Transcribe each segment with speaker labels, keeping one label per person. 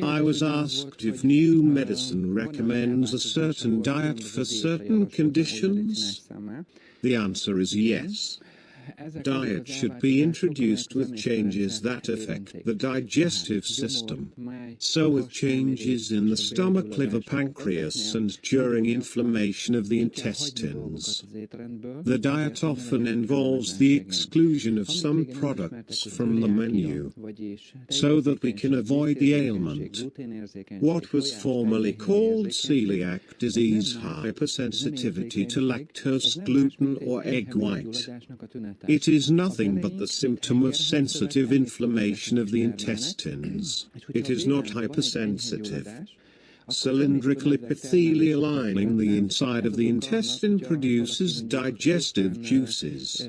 Speaker 1: I was asked if new medicine recommends a certain diet for certain conditions. The answer is yes. Diet should be introduced with changes that affect the digestive system. So with changes in the stomach, liver, pancreas, and during inflammation of the intestines. The diet often involves the exclusion of some products from the menu, so that we can avoid the ailment. What was formerly called celiac disease, hypersensitivity to lactose, gluten, or egg white. It is nothing but the symptom of sensitive inflammation of the intestines. It is not hypersensitive. Cylindrical epithelial lining the inside of the intestine produces digestive juices.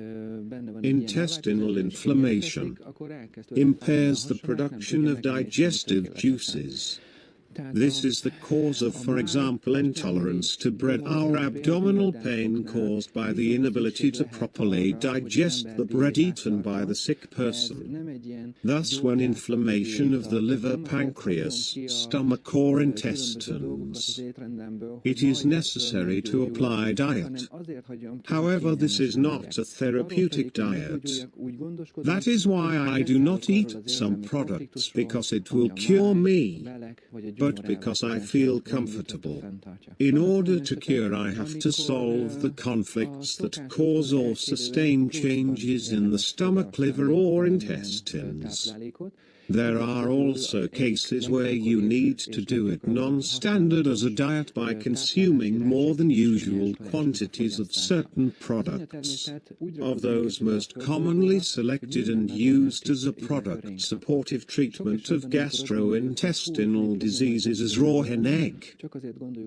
Speaker 1: Intestinal inflammation impairs the production of digestive juices. This is the cause of, for example, intolerance to bread or abdominal pain caused by the inability to properly digest the bread eaten by the sick person. Thus, when inflammation of the liver, pancreas, stomach or intestines, it is necessary to apply diet. However, this is not a therapeutic diet. That is why I do not eat some products because it will cure me, but because I feel comfortable. In order to cure, I have to solve the conflicts that cause or sustain changes in the stomach, liver, or intestines. There are also cases where you need to do it non-standard as a diet by consuming more than usual quantities of certain products. Of those most commonly selected and used as a product supportive treatment of gastrointestinal diseases is raw hen egg.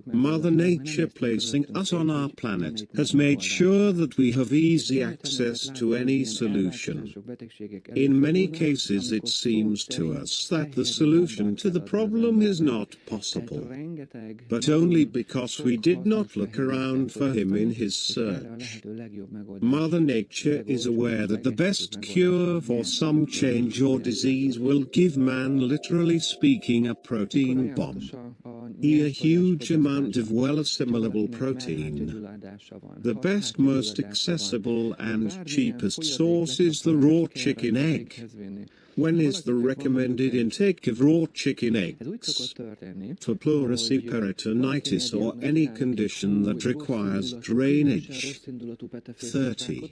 Speaker 1: Mother Nature, placing us on our planet, has made sure that we have easy access to any solution. In many cases it seems to us that the solution to the problem is not possible, but only because we did not look around for him in his search. Mother Nature is aware that the best cure for some change or disease will give man, literally speaking, a protein bomb. A huge amount of well-assimilable protein. The best, most accessible and cheapest source is the raw chicken egg. When is the recommended intake of raw chicken eggs? For pleurisy, peritonitis, or any condition that requires drainage. 30.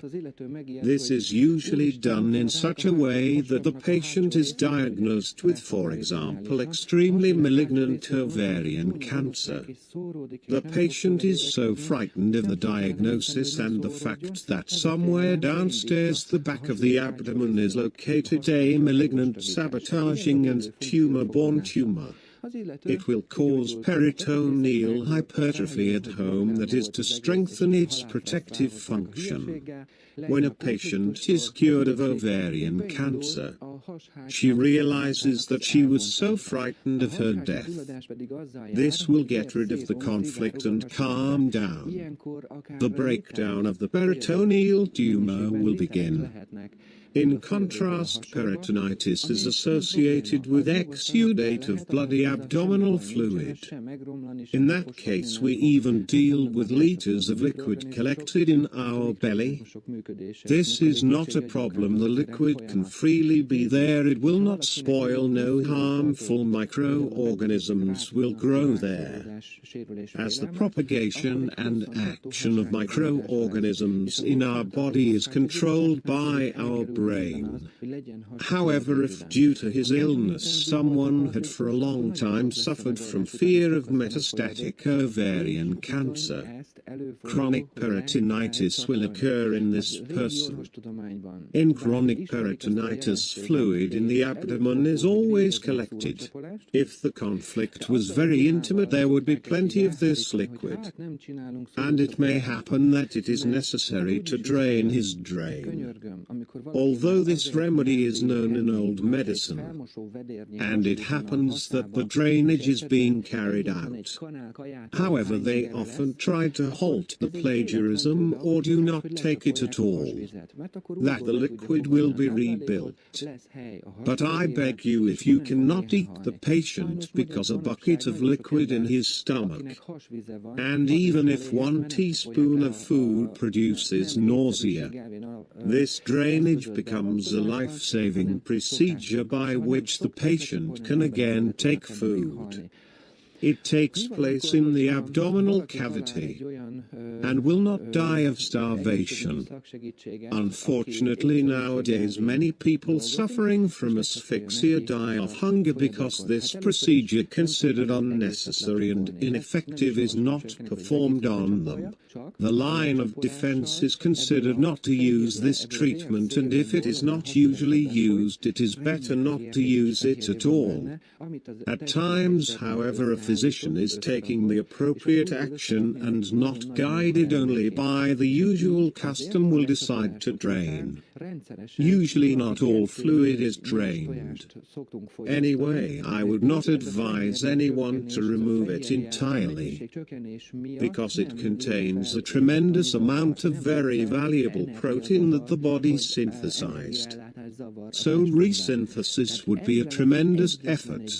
Speaker 1: This is usually done in such a way that the patient is diagnosed with, for example, extremely malignant ovarian cancer. The patient is so frightened of the diagnosis and the fact that somewhere downstairs the back of the abdomen is located a malignant, sabotaging and tumor-borne tumor. It will cause peritoneal hypertrophy at home, that is to strengthen its protective function. When a patient is cured of ovarian cancer, she realizes that she was so frightened of her death. This will get rid of the conflict and calm down. The breakdown of the peritoneal tumor will begin. In contrast, peritonitis is associated with exudate of bloody abdominal fluid. In that case, we even deal with liters of liquid collected in our belly. This is not a problem. The liquid can freely be there. It will not spoil. No harmful microorganisms will grow there. As the propagation and action of microorganisms in our body is controlled by our brain. However, if due to his illness someone had for a long time suffered from fear of metastatic ovarian cancer, chronic peritonitis will occur in this person. In chronic peritonitis, fluid in the abdomen is always collected. If the conflict was very intimate, there would be plenty of this liquid. And it may happen that it is necessary to drain his drain. although this remedy is known in old medicine, and it happens that the drainage is being carried out. However, they often try to halt the plagiarism or do not take it at all, that the liquid will be rebuilt. But I beg you, if you cannot eat the patient because a bucket of liquid in his stomach, and even if 1 teaspoon of food produces nausea, this drainage becomes a life-saving procedure by which the patient can again take food. It takes place in the abdominal cavity, and will not die of starvation. Unfortunately, nowadays many people suffering from asphyxia die of hunger because this procedure, considered unnecessary and ineffective, is not performed on them. The line of defense is considered not to use this treatment, and if it is not usually used, it is better not to use it at all. At times, however, a physician is taking the appropriate action and not guided only by the usual custom will decide to drain. Usually not all fluid is drained. Anyway, I would not advise anyone to remove it entirely, because it contains a tremendous amount of very valuable protein that the body synthesized. So resynthesis would be a tremendous effort.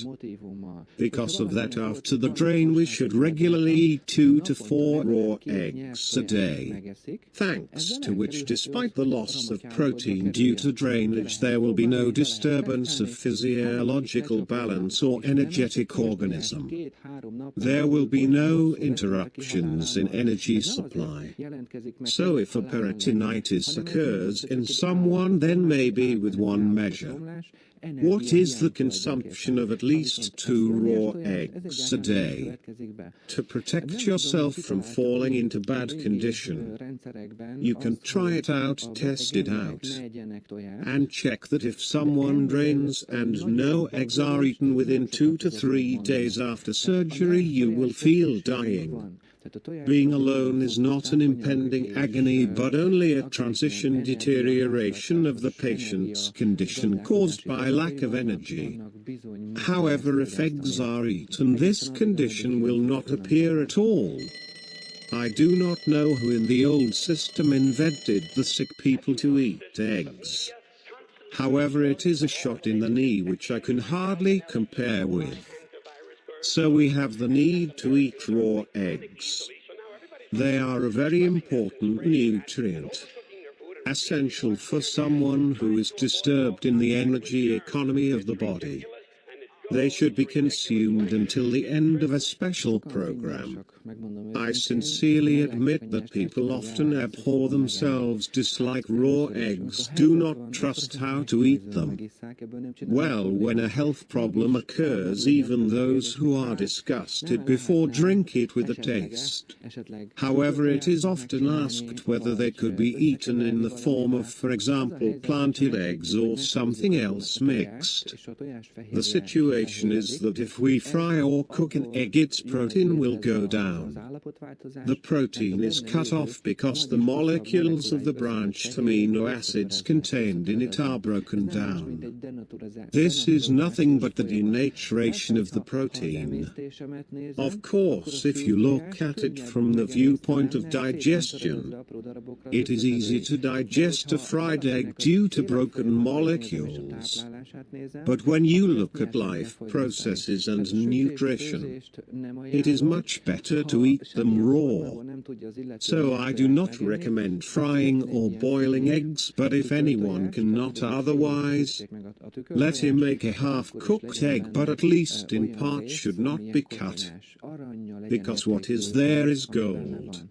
Speaker 1: Because of that, after the drain we should regularly eat 2 to 4 raw eggs a day, thanks to which, despite the loss of protein due to drainage, there will be no disturbance of physiological balance or energetic organism. There will be no interruptions in energy supply. So if a peritonitis occurs in someone, then maybe with one measure. What is the consumption of at least 2 raw eggs a day? To protect yourself from falling into bad condition, you can try it out, test it out, and check that if someone drains and no eggs are eaten within 2 to 3 days after surgery, you will feel dying. Being alone is not an impending agony, but only a transition deterioration of the patient's condition caused by lack of energy. However, if eggs are eaten, this condition will not appear at all. I do not know who in the old system invented the sick people to eat eggs. However, it is a shot in the knee which I can hardly compare with. So we have the need to eat raw eggs. They are a very important nutrient, essential for someone who is disturbed in the energy economy of the body. They should be consumed until the end of a special program. I sincerely admit that people often abhor themselves, dislike raw eggs, do not trust how to eat them. Well, when a health problem occurs, even those who are disgusted before drink it with a taste. However, it is often asked whether they could be eaten in the form of, for example, planted eggs or something else mixed. The situation is that if we fry or cook an egg, its protein will go down. The protein is cut off because the molecules of the branched amino acids contained in it are broken down. This is nothing but the denaturation of the protein. Of course, if you look at it from the viewpoint of digestion, it is easy to digest a fried egg due to broken molecules. But when you look at life processes and nutrition, it is much better to eat them raw. So I do not recommend frying or boiling eggs, but if anyone cannot otherwise, let him make a half-cooked egg, but at least in part should not be cut, because what is there is gold.